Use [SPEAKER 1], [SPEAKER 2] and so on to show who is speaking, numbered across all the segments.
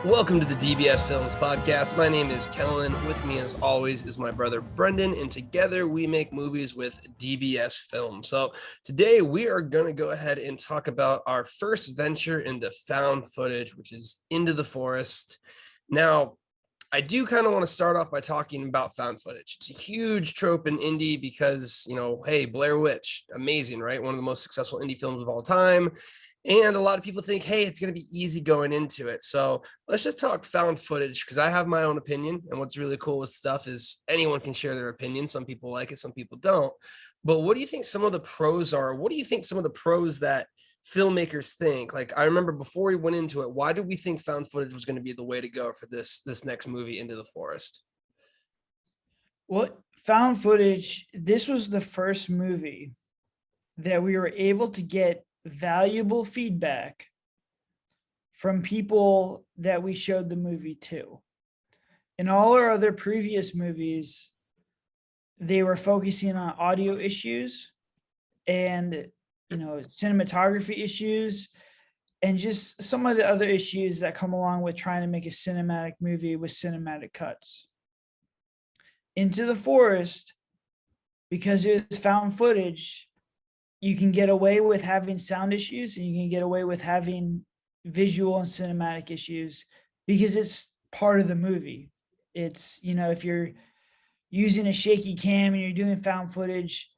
[SPEAKER 1] Welcome to the DBS Films Podcast. My name is Kellen. With me, as always, is my brother Brendan, and together we make movies with DBS Films. So today we are going to go ahead and talk about our first venture into found footage, which is Into the Forest. Now, I do kind of want to start off by talking about found footage. It's a huge trope in indie because, hey, Blair Witch, amazing, right? One of the most successful indie films of all time. And a lot of people think, hey, it's going to be easy going into it. So let's just talk found footage because I have my own opinion. And what's really cool with stuff is anyone can share their opinion. Some people like it, some people don't. But what do you think some of the pros are? What do you think some of the pros that filmmakers think? Like, I remember before we went into it, why did we think found footage was going to be the way to go for this next movie, Into the Forest?
[SPEAKER 2] Well, found footage, this was the first movie that we were able to get valuable feedback from people that we showed the movie to. In all our other previous movies, they were focusing on audio issues and cinematography issues and just some of the other issues that come along with trying to make a cinematic movie with cinematic cuts. Into the Forest, because it was found footage, you can get away with having sound issues and you can get away with having visual and cinematic issues because it's part of the movie. It's, if you're using a shaky cam and you're doing found footage,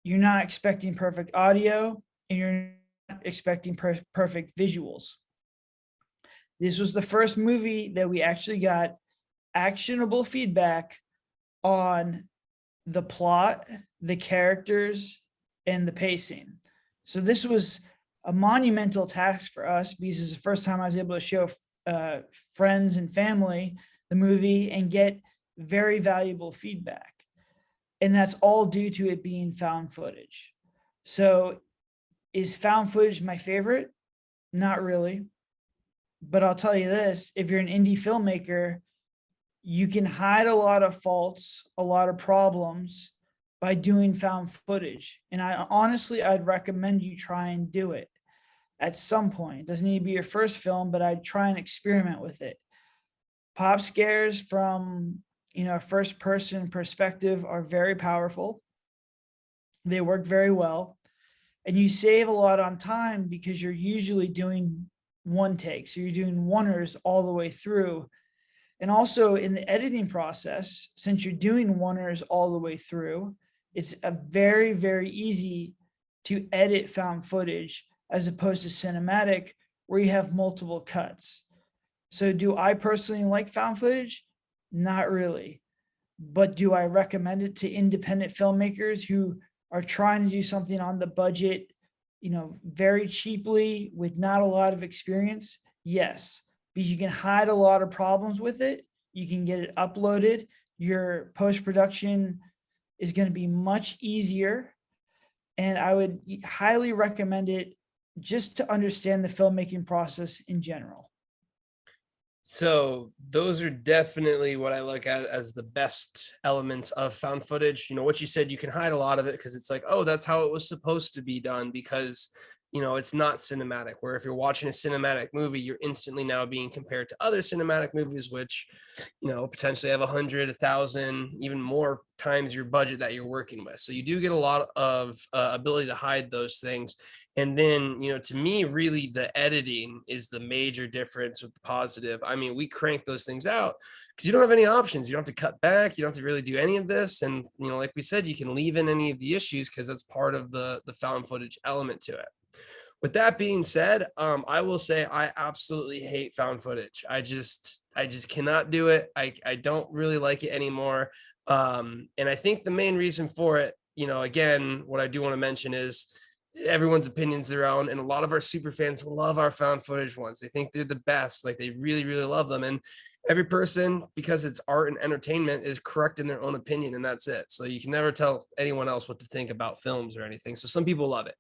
[SPEAKER 2] you're not expecting perfect audio and you're not expecting perfect visuals. This was the first movie that we actually got actionable feedback on the plot, the characters, and the pacing. So this was a monumental task for us because it's the first time I was able to show friends and family the movie and get very valuable feedback. And that's all due to it being found footage. So is found footage my favorite? Not really. But I'll tell you this, if you're an indie filmmaker, you can hide a lot of faults, a lot of problems by doing found footage. And I'd recommend you try and do it at some point. It doesn't need to be your first film, but I'd try and experiment with it. Pop scares from, a first person perspective are very powerful. They work very well. And you save a lot on time because you're usually doing one take. So you're doing oneers all the way through. And also in the editing process, since you're doing oneers all the way through, it's a very, very easy to edit found footage as opposed to cinematic where you have multiple cuts. So do I personally like found footage? Not really. But do I recommend it to independent filmmakers who are trying to do something on the budget, very cheaply with not a lot of experience? Yes, because you can hide a lot of problems with it. You can get it uploaded. Your post-production is going to be much easier. And I would highly recommend it just to understand the filmmaking process in general.
[SPEAKER 1] So those are definitely what I look at as the best elements of found footage. What you said, you can hide a lot of it because it's like, oh, that's how it was supposed to be done because it's not cinematic, where if you're watching a cinematic movie, you're instantly now being compared to other cinematic movies, which, potentially have 100, 1,000, even more times your budget that you're working with. So you do get a lot of ability to hide those things. And then, to me, really the editing is the major difference with the positive. I mean, we crank those things out because you don't have any options. You don't have to cut back. You don't have to really do any of this. And, like we said, you can leave in any of the issues because that's part of the found footage element to it. With that being said, I will say I absolutely hate found footage. I just cannot do it. I don't really like it anymore. And I think the main reason for it, again, what I do want to mention is everyone's opinions their own. And a lot of our super fans love our found footage ones. They think they're the best. Like they really, really love them. And every person, because it's art and entertainment, is correct in their own opinion. And that's it. So you can never tell anyone else what to think about films or anything. So some people love it.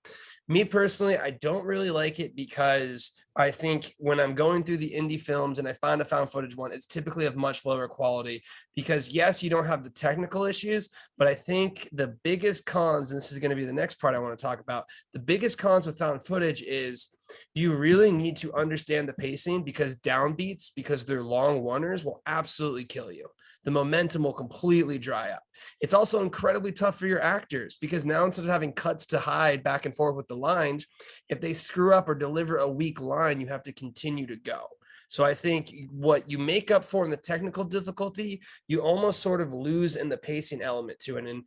[SPEAKER 1] Me personally, I don't really like it because I think when I'm going through the indie films and I find a found footage one, it's typically of much lower quality because yes, you don't have the technical issues, but I think the biggest cons, and this is going to be the next part I want to talk about, the biggest cons with found footage is you really need to understand the pacing because downbeats, because they're long oneers, will absolutely kill you. The momentum will completely dry up. It's also incredibly tough for your actors because now instead of having cuts to hide back and forth with the lines, if they screw up or deliver a weak line, you have to continue to go. So I think what you make up for in the technical difficulty, you almost sort of lose in the pacing element to it. And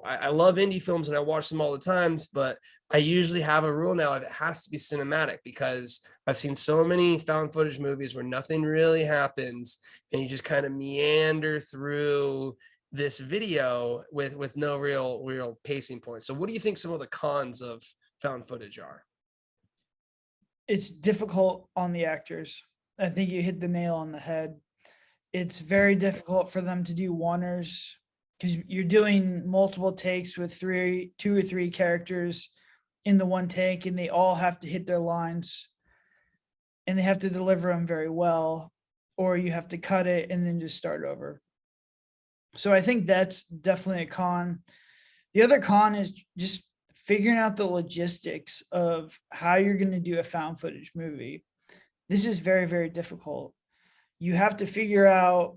[SPEAKER 1] I love indie films and I watch them all the times, but I usually have a rule now of it has to be cinematic because I've seen so many found footage movies where nothing really happens and you just kind of meander through this video with no real pacing points. So what do you think some of the cons of found footage are?
[SPEAKER 2] It's difficult on the actors. I think you hit the nail on the head. It's very difficult for them to do oneers because you're doing multiple takes with two or three characters in the one take, and they all have to hit their lines and they have to deliver them very well, or you have to cut it and then just start over. So I think that's definitely a con. The other con is just figuring out the logistics of how you're going to do a found footage movie. This is very, very difficult. You have to figure out,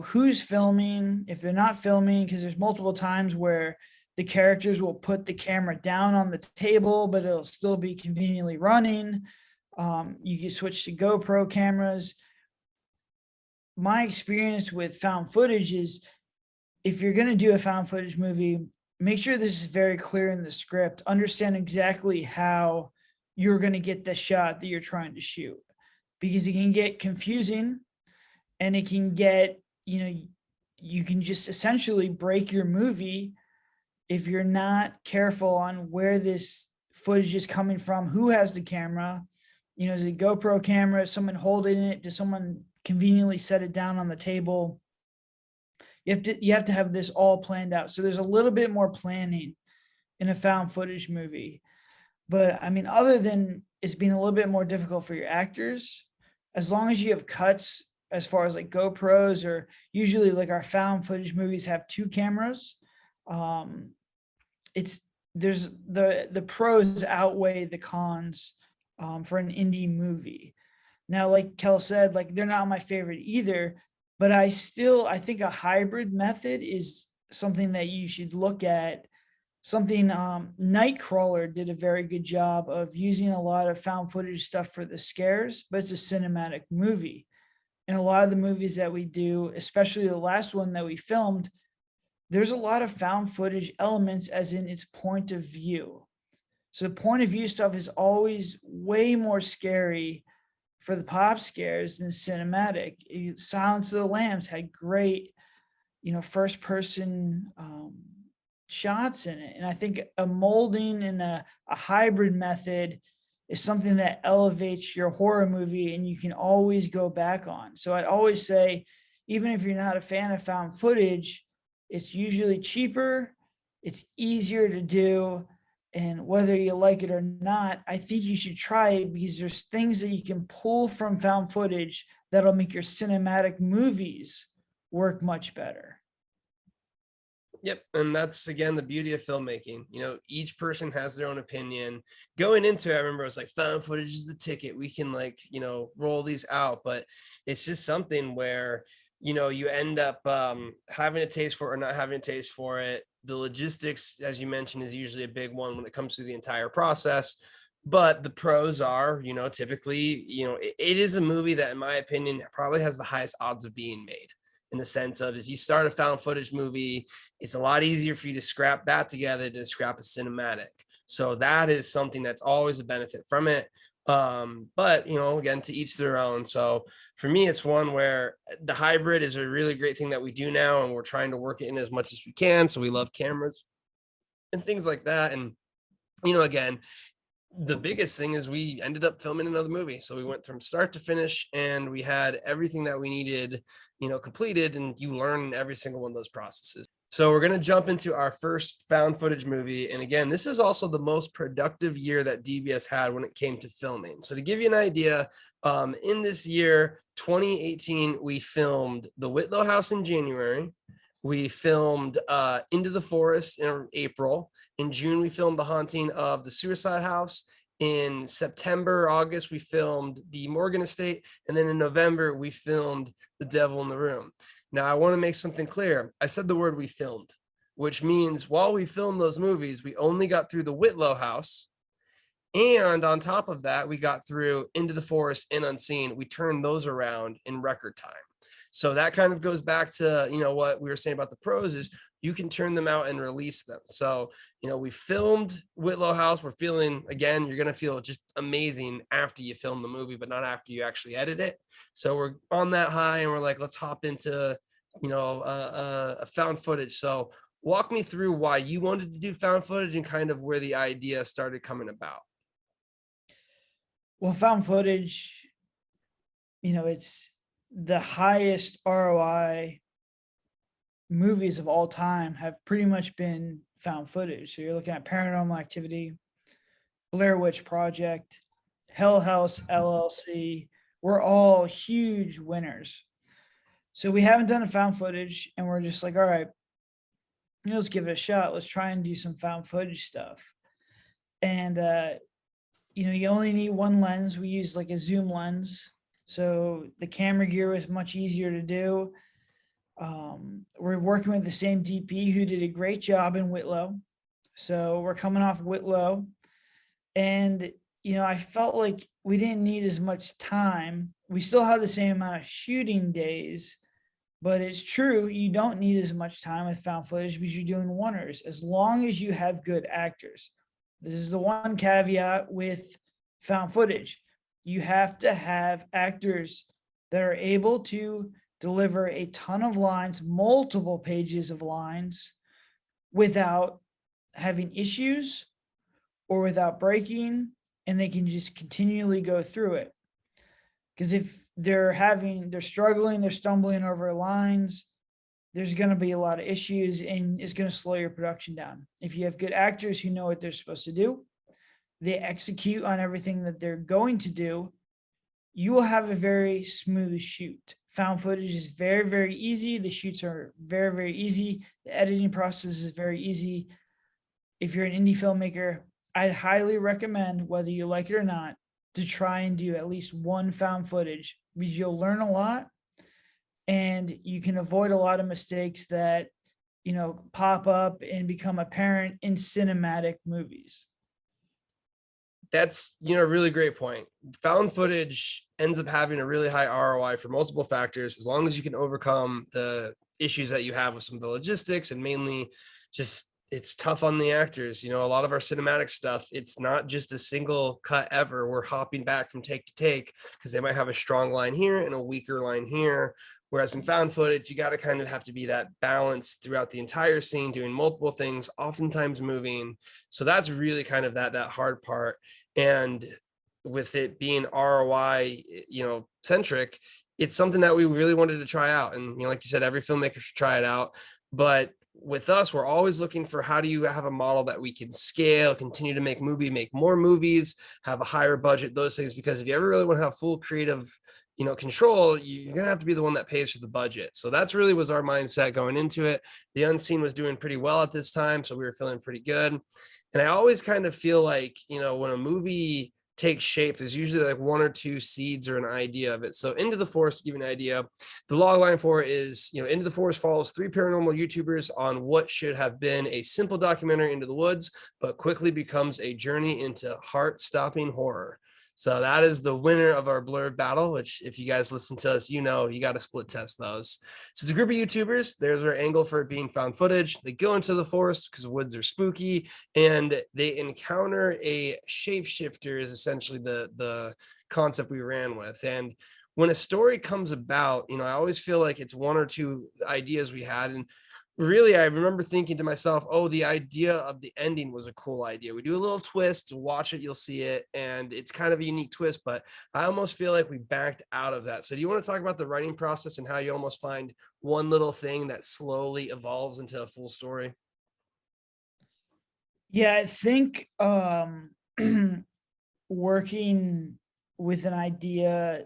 [SPEAKER 2] who's filming, if they're not filming, because there's multiple times where the characters will put the camera down on the table, but it'll still be conveniently running. You can switch to GoPro cameras. My experience with found footage is if you're going to do a found footage movie, make sure this is very clear in the script. Understand exactly how you're going to get the shot that you're trying to shoot, because it can get confusing and it can get, you can just essentially break your movie if you're not careful on where this footage is coming from, who has the camera, is it a GoPro camera, is someone holding it, does someone conveniently set it down on the table? You have to have this all planned out. So there's a little bit more planning in a found footage movie. But I mean, other than it's being a little bit more difficult for your actors, as long as you have cuts as far as like GoPros, or usually like our found footage movies have two cameras. There's the pros outweigh the cons for an indie movie. Now, like Kel said, like they're not my favorite either, but I think a hybrid method is something that you should look at. Something Nightcrawler did a very good job of using a lot of found footage stuff for the scares, but it's a cinematic movie. And a lot of the movies that we do, especially the last one that we filmed, there's a lot of found footage elements as in its point of view. So the point of view stuff is always way more scary for the pop scares than cinematic. Silence of the Lambs had great, first person shots in it. And I think a molding and a hybrid method is something that elevates your horror movie and you can always go back on. So I'd always say, even if you're not a fan of found footage, it's usually cheaper, it's easier to do. And whether you like it or not, I think you should try it because there's things that you can pull from found footage that'll make your cinematic movies work much better.
[SPEAKER 1] Yep. And that's again the beauty of filmmaking. Each person has their own opinion. Going into it, I remember I was like, found footage is the ticket. We can roll these out. But it's just something where, you end up having a taste for it or not having a taste for it. The logistics, as you mentioned, is usually a big one when it comes to the entire process. But the pros are, typically, it is a movie that, in my opinion, probably has the highest odds of being made, in the sense of, as you start a found footage movie, it's a lot easier for you to scrap that together than scrap a cinematic. So that is something that's always a benefit from it. But again, to each their own. So for me, it's one where the hybrid is a really great thing that we do now, and we're trying to work it in as much as we can. So we love cameras and things like that. And again, the biggest thing is we ended up filming another movie. So we went from start to finish and we had everything that we needed, completed, and you learn every single one of those processes. So we're going to jump into our first found footage movie. And again, this is also the most productive year that DBS had when it came to filming. So to give you an idea, in this year, 2018, we filmed The Whitlow House in January. We filmed Into the Forest in April. In June, we filmed The Haunting of the Suicide House. In September, August, we filmed The Morgan Estate. And then in November, we filmed The Devil in the Room. Now, I want to make something clear. I said the word we filmed, which means while we filmed those movies, we only got through the Whitlow house. And on top of that, we got through Into the Forest and Unseen. We turned those around in record time. So that kind of goes back to, what we were saying about the pros is you can turn them out and release them. So, we filmed Whitlow House. We're feeling, again, you're going to feel just amazing after you film the movie, but not after you actually edit it. So we're on that high and we're like, let's hop into, a found footage. So walk me through why you wanted to do found footage and kind of where the idea started coming about.
[SPEAKER 2] Well, found footage, it's the highest ROI movies of all time have pretty much been found footage. So you're looking at Paranormal Activity, Blair Witch Project, Hell House LLC. We're all huge winners. So we haven't done a found footage, and we're just like, all right, let's give it a shot. Let's try and do some found footage stuff. And you only need one lens. We use like a zoom lens, so the camera gear was much easier to do. We're working with the same DP who did a great job in Whitlow. So we're coming off Whitlow, and I felt like we didn't need as much time. We still have the same amount of shooting days, but it's true, you don't need as much time with found footage because you're doing oneers, as long as you have good actors. This is the one caveat with found footage. You have to have actors that are able to deliver a ton of lines, multiple pages of lines, without having issues or without breaking, and they can just continually go through it. Because if they're struggling, they're stumbling over lines, there's going to be a lot of issues, and it's going to slow your production down. If you have good actors who know what they're supposed to do, they execute on everything that they're going to do, you will have a very smooth shoot. Found footage is very, very easy. The shoots are very, very easy. The editing process is very easy. If you're an indie filmmaker, I'd highly recommend, whether you like it or not, to try and do at least one found footage, because you'll learn a lot and you can avoid a lot of mistakes that, pop up and become apparent in cinematic movies.
[SPEAKER 1] That's, a really great point. Found footage ends up having a really high ROI for multiple factors, as long as you can overcome the issues that you have with some of the logistics, and mainly just it's tough on the actors. A lot of our cinematic stuff, it's not just a single cut ever. We're hopping back from take to take because they might have a strong line here and a weaker line here. Whereas in found footage, you got to kind of have to be that balance throughout the entire scene, doing multiple things, oftentimes moving. So that's really kind of that hard part. And with it being ROI, centric, it's something that we really wanted to try out. And, like you said, every filmmaker should try it out. But with us, we're always looking for, how do you have a model that we can scale, continue to make more movies, have a higher budget, those things. Because if you ever really want to have full creative, control, you're going to have to be the one that pays for the budget. So that's really was our mindset going into it. The Unseen was doing pretty well at this time, so we were feeling pretty good. And I always kind of feel like, when a movie takes shape, there's usually like one or two seeds or an idea of it. So Into the Forest, to give you an idea, the log line for it is, Into the Forest follows 3 paranormal YouTubers on what should have been a simple documentary into the woods, but quickly becomes a journey into heart-stopping horror. So that is the winner of our blurb battle, which if you guys listen to us, you got to split test those. So it's a group of YouTubers. There's our angle for it being found footage. They go into the forest because the woods are spooky, and they encounter a shapeshifter is essentially the concept we ran with. And when a story comes about, I always feel like it's one or two ideas we had. And really, I remember thinking to myself, oh, the idea of the ending was a cool idea. We do a little twist, watch it, you'll see it, and it's kind of a unique twist, but I almost feel like we backed out of that. So do you want to talk about the writing process and how you almost find one little thing that slowly evolves into a full story?
[SPEAKER 2] Yeah, I think working with an idea,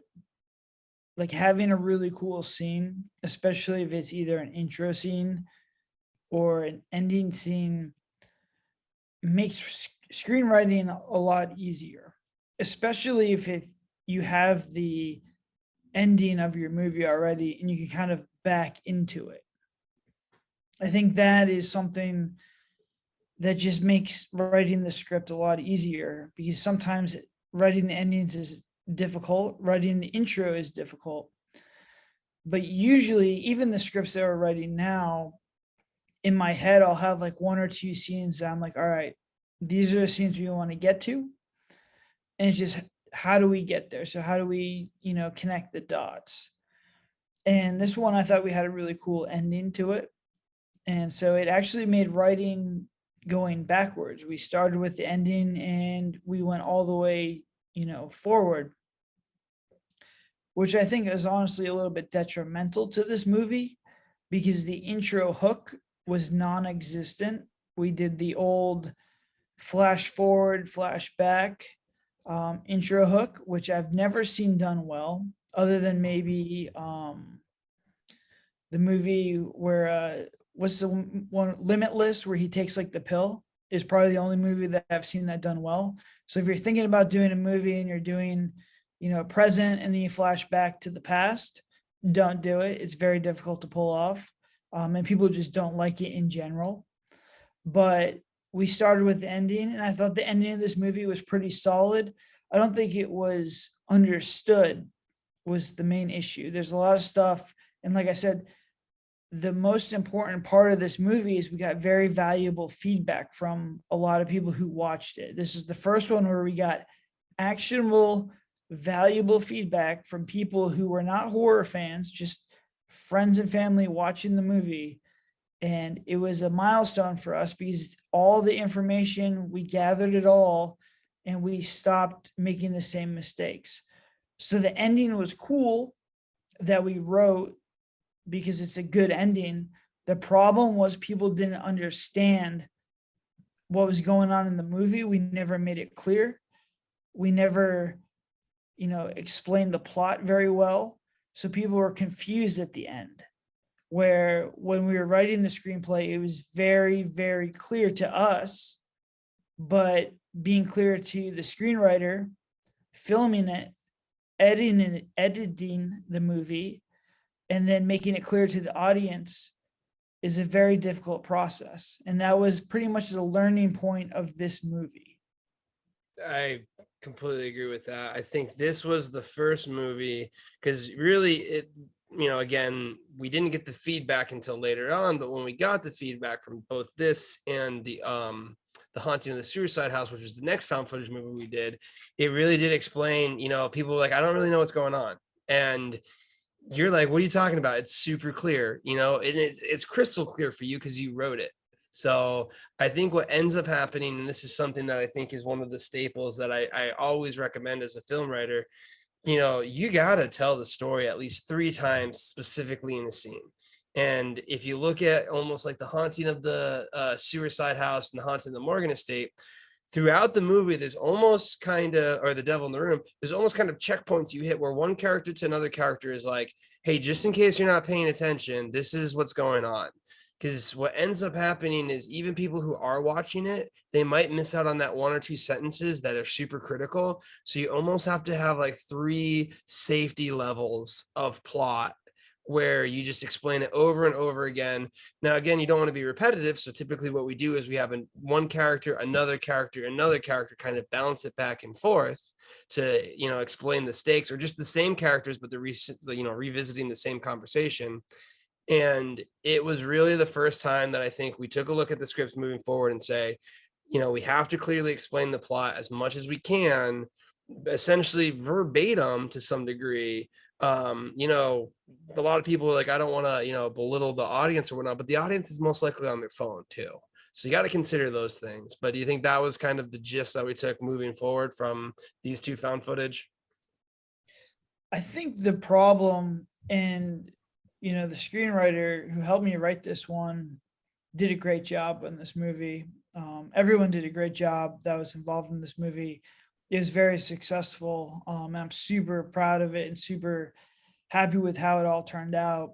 [SPEAKER 2] like having a really cool scene, especially if it's either an intro scene or an ending scene, makes screenwriting a lot easier, especially if you have the ending of your movie already and you can kind of back into it. I think that is something that just makes writing the script a lot easier, because sometimes writing the endings is difficult, writing the intro is difficult. But usually, even the scripts that we're writing now, in my head, I'll have like one or two scenes that I'm like, all right, these are the scenes we want to get to. And it's just, how do we get there? So how do we, connect the dots? And this one, I thought we had a really cool ending to it. And so it actually made writing going backwards. We started with the ending and we went all the way, forward, which I think is honestly a little bit detrimental to this movie, because the intro hook was non-existent. We did the old flash forward, flash back intro hook, which I've never seen done well, other than maybe the movie where what's the one, Limitless, where he takes like the pill, is probably the only movie that I've seen that done well. So if you're thinking about doing a movie and you're doing, present and then you flash back to the past, don't do it. It's very difficult to pull off. And people just don't like it in general. But we started with the ending, and I thought the ending of this movie was pretty solid. I don't think it was understood, was the main issue. There's a lot of stuff. And like I said, the most important part of this movie is we got very valuable feedback from a lot of people who watched it. This is the first one where we got actionable, valuable feedback from people who were not horror fans, just friends and family watching the movie. And it was a milestone for us because all the information, we gathered it all and we stopped making the same mistakes. So the ending was cool that we wrote because it's a good ending. The problem was people didn't understand what was going on in the movie. We never made it clear. We never, explained the plot very well. So people were confused at the end, where when we were writing the screenplay, it was very, very clear to us, but being clear to the screenwriter, filming it, editing the movie, and then making it clear to the audience is a very difficult process. And that was pretty much the learning point of this movie.
[SPEAKER 1] I completely agree with that. I think this was the first movie, because really again, we didn't get the feedback until later on, but when we got the feedback from both this and the Haunting of the Suicide House, which was the next found footage movie we did, it really did explain, people were like, I don't really know what's going on. And you're like, what are you talking about? It's super clear, and it's crystal clear for you because you wrote it. So I think what ends up happening, and this is something that I think is one of the staples that I always recommend as a film writer, you got to tell the story at least 3 times specifically in a scene. And if you look at almost like the Haunting of the Suicide House and the Haunting of the Morgan Estate, throughout the movie, there's almost kind of, or the Devil in the Room, there's almost kind of checkpoints you hit where one character to another character is like, hey, just in case you're not paying attention, this is what's going on. Because what ends up happening is even people who are watching it, they might miss out on that 1 or 2 sentences that are super critical. So you almost have to have like 3 safety levels of plot where you just explain it over and over again. Now, again, you don't want to be repetitive. So typically what we do is we have one character, another character, another character, kind of balance it back and forth to, explain the stakes, or just the same characters, but revisiting the same conversation. And it was really the first time that I think we took a look at the scripts moving forward and say, we have to clearly explain the plot as much as we can, essentially verbatim to some degree, You know, a lot of people are like, I don't want to, you know, belittle the audience or whatnot, but the audience is most likely on their phone too. So you got to consider those things. But do you think that was kind of the gist that we took moving forward from these two found footage?
[SPEAKER 2] I think the problem, and the screenwriter who helped me write this one did a great job in this movie. Everyone did a great job that was involved in this movie. It was very successful. I'm super proud of it and super happy with how it all turned out.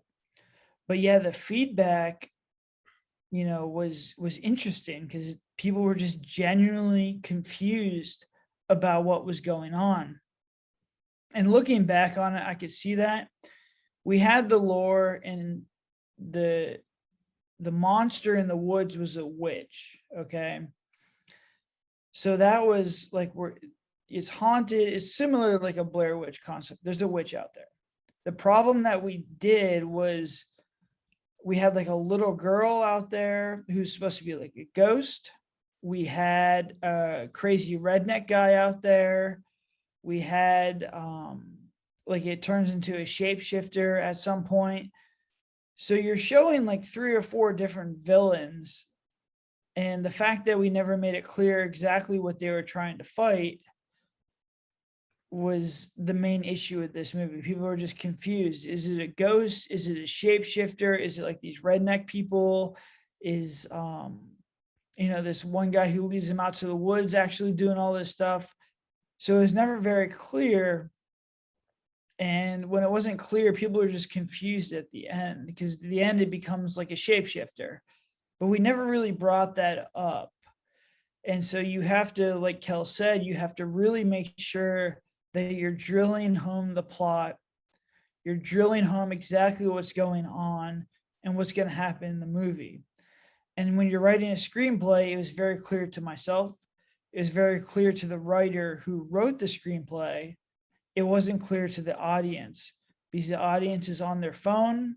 [SPEAKER 2] But yeah, the feedback, was interesting because people were just genuinely confused about what was going on. And looking back on it, I could see that we had the lore, and the the monster in the woods was a witch. Okay. So that was like, it's haunted. It's similar to like a Blair Witch concept. There's a witch out there. The problem that we did was we had like a little girl out there who's supposed to be like a ghost. We had a crazy redneck guy out there. We had like it turns into a shapeshifter at some point. So you're showing like 3 or 4 different villains, and the fact that we never made it clear exactly what they were trying to fight was the main issue with this movie. People were just confused. Is it a ghost? Is it a shapeshifter? Is it like these redneck people? Is this one guy who leads them out to the woods actually doing all this stuff? So it was never very clear. And when it wasn't clear, people were just confused at the end, because at the end it becomes like a shapeshifter. But we never really brought that up. And so you have to, like Kel said, you have to really make sure that you're drilling home the plot. You're drilling home exactly what's going on and what's going to happen in the movie. And when you're writing a screenplay, it was very clear to myself. It was very clear to the writer who wrote the screenplay. It wasn't clear to the audience because the audience is on their phone.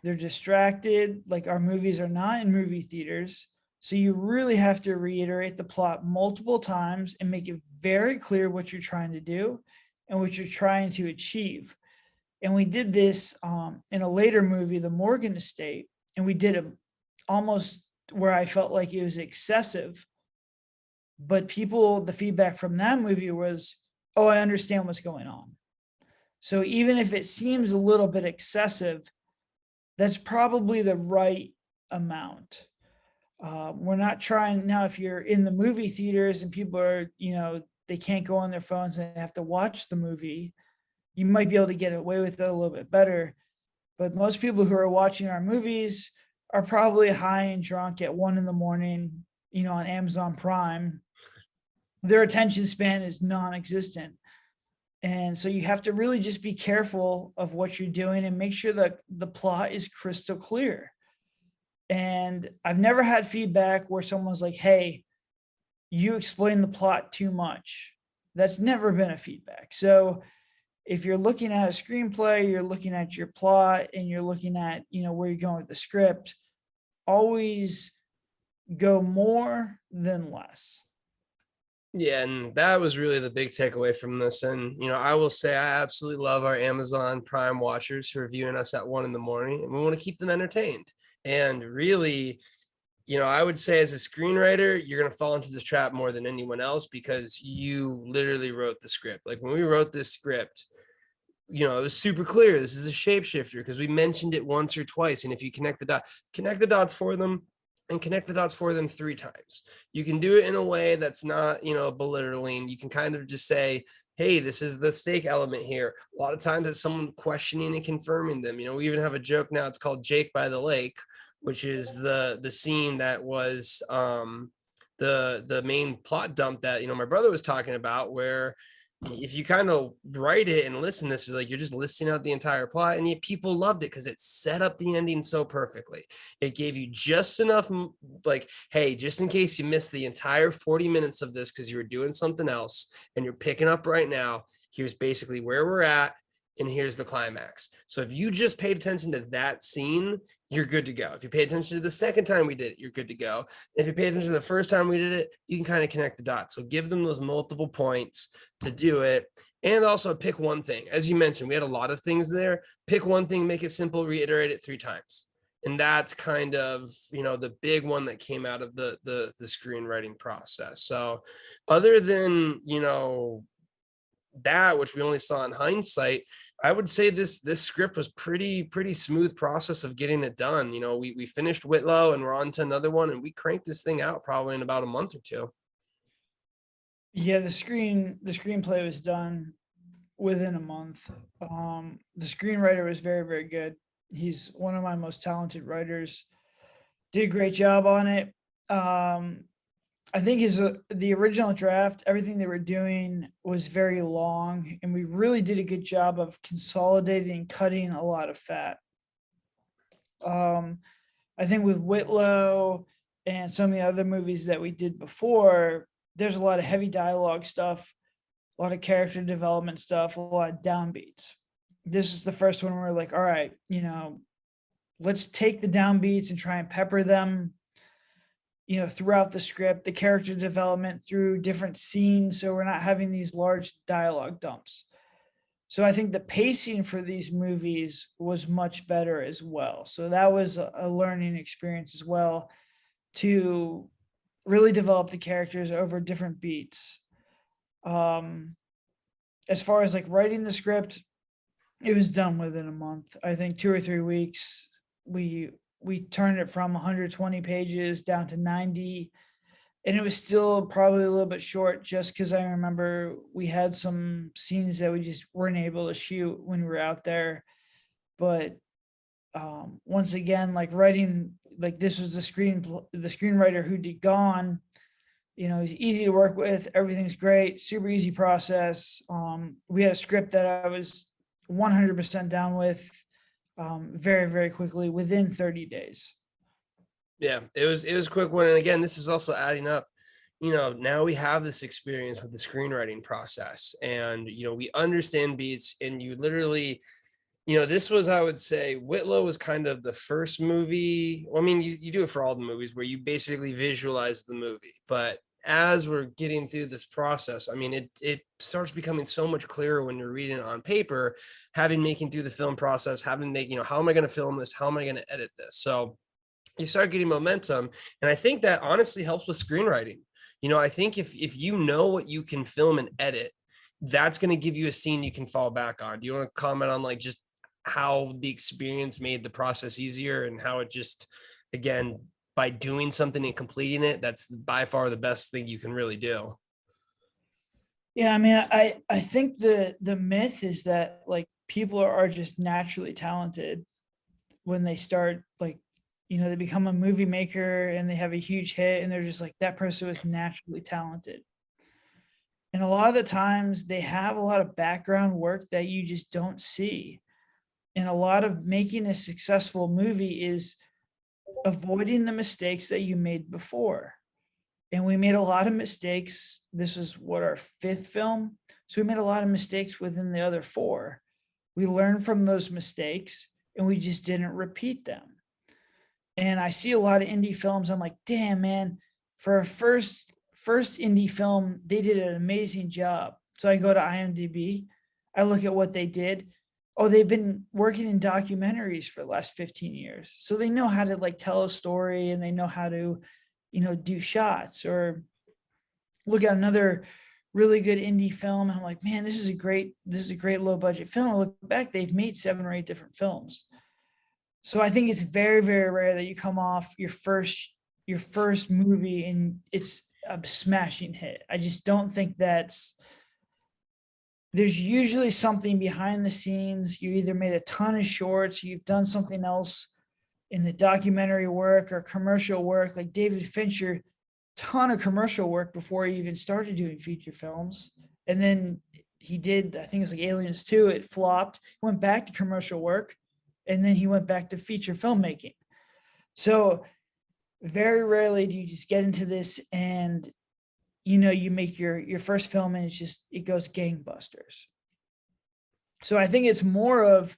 [SPEAKER 2] They're distracted. Like, our movies are not in movie theaters. So you really have to reiterate the plot multiple times and make it very clear what you're trying to do and what you're trying to achieve. And we did this in a later movie, The Morgan Estate, and we did it almost where I felt like it was excessive. But the feedback from that movie was, oh, I understand what's going on. So even if it seems a little bit excessive, that's probably the right amount. We're not trying now, if you're in the movie theaters and people are, they can't go on their phones and they have to watch the movie, you might be able to get away with it a little bit better. But most people who are watching our movies are probably high and drunk at 1 a.m, on Amazon Prime. Their attention span is non-existent. And so you have to really just be careful of what you're doing and make sure that the plot is crystal clear. And I've never had feedback where someone's like, hey, you explained the plot too much. That's never been a feedback. So if you're looking at a screenplay, you're looking at your plot, and you're looking at, where you're going with the script, always go more than less.
[SPEAKER 1] Yeah, and that was really the big takeaway from this. And I will say I absolutely love our Amazon Prime watchers who are viewing us at 1 a.m, and we want to keep them entertained. And really, I would say as a screenwriter, you're going to fall into this trap more than anyone else because you literally wrote the script. Like, when we wrote this script, it was super clear. This is a shapeshifter because we mentioned it once or twice. And if you connect the dots for them, and connect the dots for them 3 times. You can do it in a way that's not, belittling. You can kind of just say, hey, this is the stake element here. A lot of times it's someone questioning and confirming them. We even have a joke now. It's called Jake by the Lake, which is the scene that was the main plot dump that, my brother was talking about, where if you kind of write it and listen, this is like you're just listing out the entire plot, and yet people loved it because it set up the ending so perfectly. It gave you just enough, like, hey, just in case you missed the entire 40 minutes of this because you were doing something else and you're picking up right now, here's basically where we're at, and here's the climax. So if you just paid attention to that scene, you're good to go. If you pay attention to the second time we did it, you're good to go. If you pay attention to the first time we did it, you can kind of connect the dots. So give them those multiple points to do it. And also pick one thing. As you mentioned, we had a lot of things there. Pick one thing, make it simple, reiterate it 3 times. And that's kind of, the big one that came out of the screenwriting process. So other than, that, which we only saw in hindsight, I would say this script was pretty smooth process of getting it done. We finished Whitlow and we're on to another one, and we cranked this thing out probably in about a month or two.
[SPEAKER 2] Yeah, the screenplay was done within a month. The screenwriter was very, very good. He's one of my most talented writers. Did a great job on it. I think the original draft, everything they were doing was very long, and we really did a good job of consolidating and cutting a lot of fat. I think with Whitlow and some of the other movies that we did before, there's a lot of heavy dialogue stuff, a lot of character development stuff, a lot of downbeats. This is the first one where we're like, all right, let's take the downbeats and try and pepper them, throughout the script, the character development through different scenes. So we're not having these large dialogue dumps. So I think the pacing for these movies was much better as well. So that was a learning experience as well, to really develop the characters over different beats. As far as like writing the script, it was done within a month. I think 2 or 3 weeks. We turned it from 120 pages down to 90, and it was still probably a little bit short, just because I remember we had some scenes that we just weren't able to shoot when we were out there. But once again, like writing, like this was the screenwriter who did Gone. He's easy to work with. Everything's great, super easy process. We had a script that I was 100% down with, very, very quickly, within 30 days.
[SPEAKER 1] Yeah, it was a quick one. And again, this is also adding up. Now we have this experience with the screenwriting process, and we understand beats, and you literally, this was, I would say, Whitlow was kind of the first movie. Well, I mean, you do it for all the movies where you basically visualize the movie. But as we're getting through this process, I mean, it starts becoming so much clearer when you're reading it on paper, having making through the film process, having make, how am I going to film this? How am I going to edit this? So you start getting momentum. And I think that honestly helps with screenwriting. I think if you know what you can film and edit, that's going to give you a scene you can fall back on. Do you want to comment on like just how the experience made the process easier, and how it just, again, by doing something and completing it, that's by far the best thing you can really do?
[SPEAKER 2] Yeah, I mean, I think the myth is that like people are just naturally talented when they start, like, they become a movie maker and they have a huge hit, and they're just like, that person was naturally talented. And a lot of the times they have a lot of background work that you just don't see. And a lot of making a successful movie is avoiding the mistakes that you made before. And we made a lot of mistakes. This is what, our 5th film. So we made a lot of mistakes within the other 4. We learned from those mistakes and we just didn't repeat them. And I see a lot of indie films. I'm like, damn, man, for a first indie film, they did an amazing job. So I go to IMDb, I look at what they did. Oh, they've been working in documentaries for the last 15 years. So they know how to like tell a story, and they know how to, do shots. Or look at another really good indie film, and I'm like, man, this is a great low budget film. I look back, they've made 7 or 8 different films. So I think it's very, very rare that you come off your first movie and it's a smashing hit. I just don't think there's usually something behind the scenes. You either made a ton of shorts, you've done something else in the documentary work or commercial work. Like David Fincher, ton of commercial work before he even started doing feature films. And then he did, I think it's like Aliens 2, it flopped, went back to commercial work, and then he went back to feature filmmaking. So very rarely do you just get into this and you make your first film and it goes gangbusters. So I think it's more of,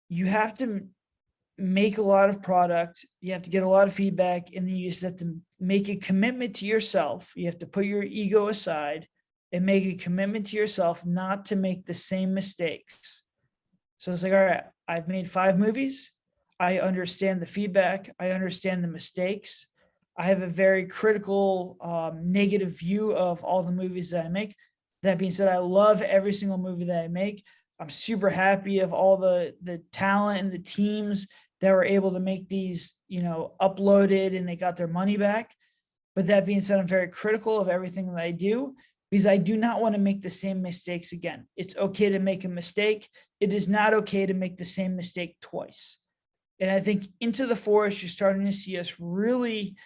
[SPEAKER 2] you have to make a lot of product, you have to get a lot of feedback, and then you just have to make a commitment to yourself. You have to put your ego aside and make a commitment to yourself not to make the same mistakes. So it's like, all right, I've made 5 movies. I understand the feedback. I understand the mistakes. I have a very critical, negative view of all the movies that I make. That being said, I love every single movie that I make. I'm super happy of all the talent and the teams that were able to make these, uploaded and they got their money back. But that being said, I'm very critical of everything that I do because I do not want to make the same mistakes again. It's okay to make a mistake. It is not okay to make the same mistake twice. And I think Into the Forest, you're starting to see us really,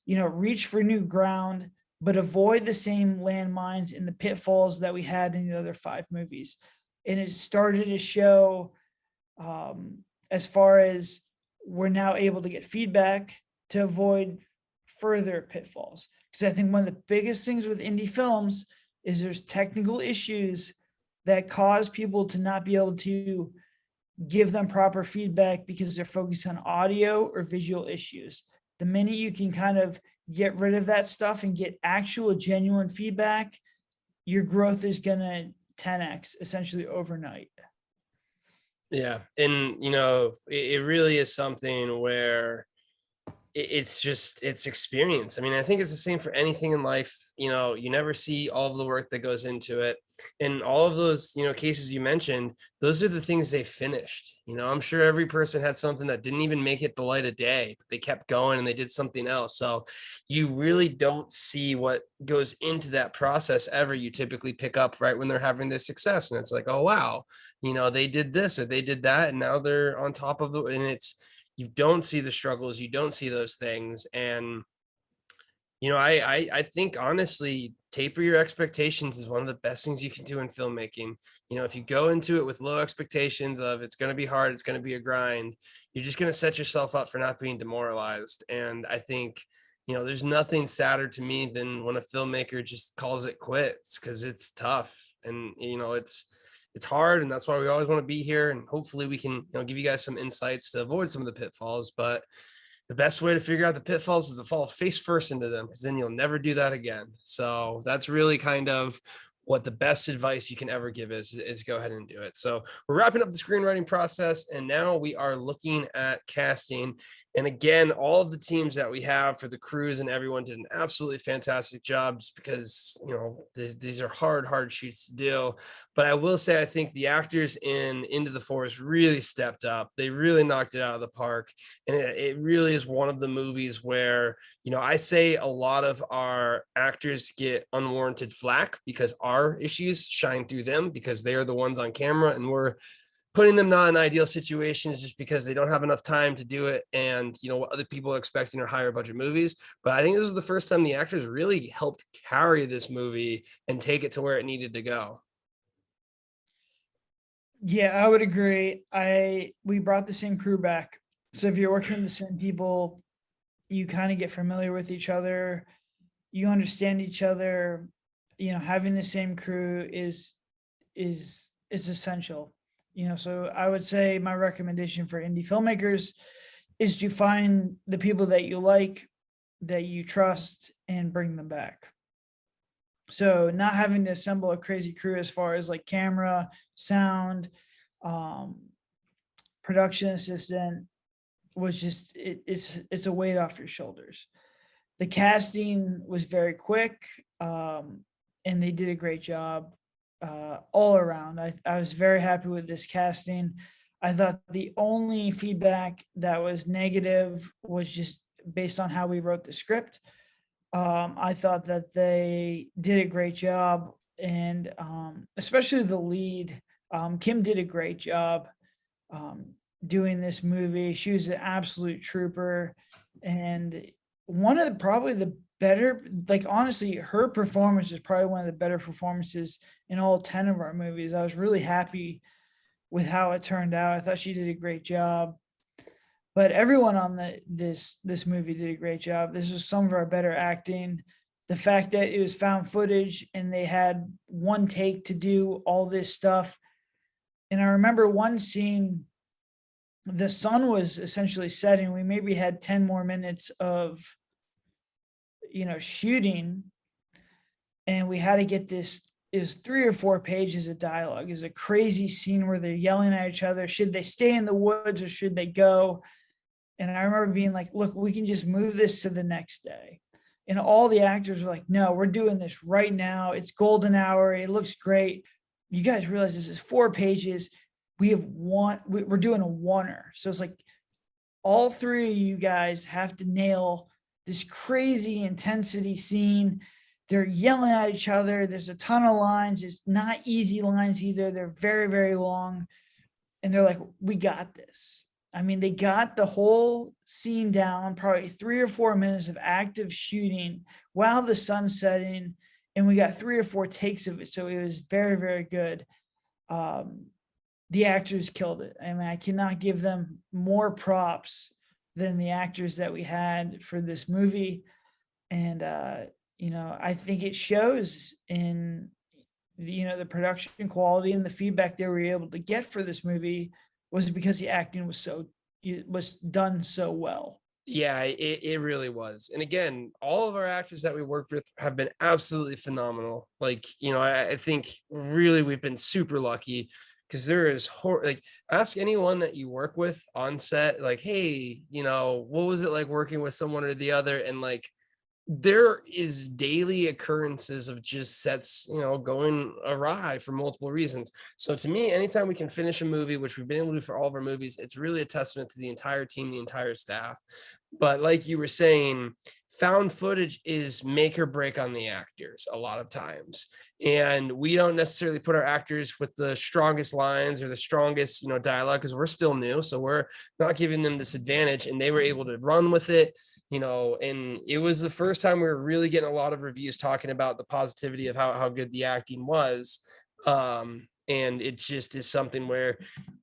[SPEAKER 2] reach for new ground, but avoid the same landmines and the pitfalls that we had in the other 5 movies. And it started to show, as far as we're now able to get feedback to avoid further pitfalls. Because I think one of the biggest things with indie films is there's technical issues that cause people to not be able to give them proper feedback because they're focused on audio or visual issues. The minute you can kind of get rid of that stuff and get actual genuine feedback, your growth is going to 10x essentially overnight.
[SPEAKER 1] Yeah. And, it really is something where it's experience. I mean, I think it's the same for anything in life. You never see all of the work that goes into it. And all of those, cases you mentioned, those are the things they finished. I'm sure every person had something that didn't even make it the light of day, but they kept going and they did something else. So you really don't see what goes into that process ever. You typically pick up right when they're having their success. And it's like, oh, wow, they did this or they did that. And now they're on top of and you don't see the struggles, you don't see those things. And I think honestly, taper your expectations is one of the best things you can do in filmmaking. If you go into it with low expectations of it's going to be hard, it's going to be a grind, you're just going to set yourself up for not being demoralized. And I think there's nothing sadder to me than when a filmmaker just calls it quits, because it's tough. And it's hard, and that's why we always want to be here, and hopefully we can give you guys some insights to avoid some of the pitfalls. But the best way to figure out the pitfalls is to fall face first into them, because then you'll never do that again. So that's really kind of what the best advice you can ever give is go ahead and do it. So we're wrapping up the screenwriting process, and now we are looking at casting. And again, all of the teams that we have for the crews and everyone did an absolutely fantastic job, just because these are hard shoots to do. But I will say, I think the actors in Into the Forest really stepped up. They really knocked it out of the park. And it really is one of the movies where, I say a lot of our actors get unwarranted flack because our issues shine through them, because they are the ones on camera and we're putting them not in ideal situations just because they don't have enough time to do it. And, what other people are expecting are higher budget movies. But I think this is the first time the actors really helped carry this movie and take it to where it needed to go.
[SPEAKER 2] Yeah, I would agree. We brought the same crew back. So if you're working with the same people, you kind of get familiar with each other, you understand each other. Having the same crew is essential. So I would say my recommendation for indie filmmakers is to find the people that you like, that you trust, and bring them back. So not having to assemble a crazy crew as far as like camera, sound, production assistant was just, it's a weight off your shoulders. The casting was very quick, and they did a great job all around. I was very happy with this casting. I thought the only feedback that was negative was just based on how we wrote the script. I thought that they did a great job, and especially the lead, Kim did a great job doing this movie. She was an absolute trooper, and one of the probably the better, like honestly, her performance is probably one of the better performances in all 10 of our movies. I was really happy with how it turned out. I thought she did a great job. But everyone on this movie did a great job. This was some of our better acting. The fact that it was found footage and they had one take to do all this stuff. And I remember one scene, the sun was essentially setting. We maybe had 10 more minutes of, shooting. And we had to get this is 3 or 4 pages of dialogue. Is a crazy scene where they're yelling at each other. Should they stay in the woods or should they go? And I remember being like, look, we can just move this to the next day. And all the actors were like, no, we're doing this right now. It's golden hour. It looks great. You guys realize this is 4 pages. We have one, we're doing a oneer. So it's like all three of you guys have to nail this crazy intensity scene. They're yelling at each other. There's a ton of lines. It's not easy lines either. They're very, very long. And they're like, we got this. I mean, they got the whole scene down, probably 3 or 4 minutes of active shooting while the sun's setting. And we got 3 or 4 takes of it. So it was very, very good. The actors killed it. I mean, I cannot give them more props than the actors that we had for this movie. And, I think it shows in, the production quality and the feedback they were able to get for this movie was because the acting was done so well.
[SPEAKER 1] Yeah, it really was. And again, all of our actors that we worked with have been absolutely phenomenal. Like, I think really we've been super lucky because there is like, ask anyone that you work with on set, like, hey, what was it like working with someone or the other? And like, there is daily occurrences of just sets, going awry for multiple reasons. So to me, anytime we can finish a movie, which we've been able to do for all of our movies, it's really a testament to the entire team, the entire staff. But like you were saying, found footage is make or break on the actors a lot of times. And we don't necessarily put our actors with the strongest lines or the strongest, dialogue because we're still new. So we're not giving them this advantage, and they were able to run with it. And it was the first time we were really getting a lot of reviews talking about the positivity of how good the acting was. And it just is something where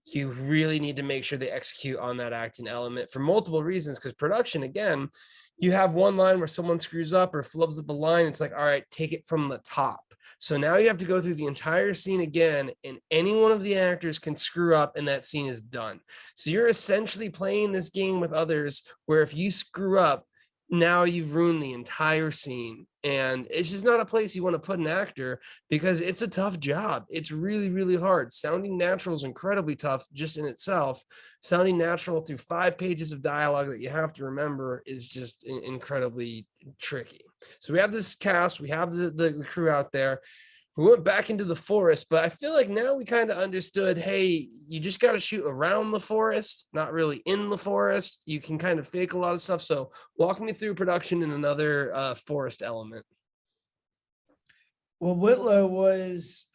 [SPEAKER 1] you really need to make sure they execute on that acting element for multiple reasons. Because production, again, you have one line where someone screws up or flubs up a line. It's like, all right, take it from the top. So now you have to go through the entire scene again, and any one of the actors can screw up and that scene is done. So you're essentially playing this game with others where if you screw up, now you've ruined the entire scene. And it's just not a place you want to put an actor because it's a tough job. It's really, really hard. Sounding natural is incredibly tough just in itself. Sounding natural through 5 pages of dialogue that you have to remember is just incredibly tricky. So we have this cast, we have the crew out there. We went back into the forest, but I feel like now we kind of understood, hey, you just got to shoot around the forest, not really in the forest. You can kind of fake a lot of stuff. So walk me through production in another forest element.
[SPEAKER 2] Well,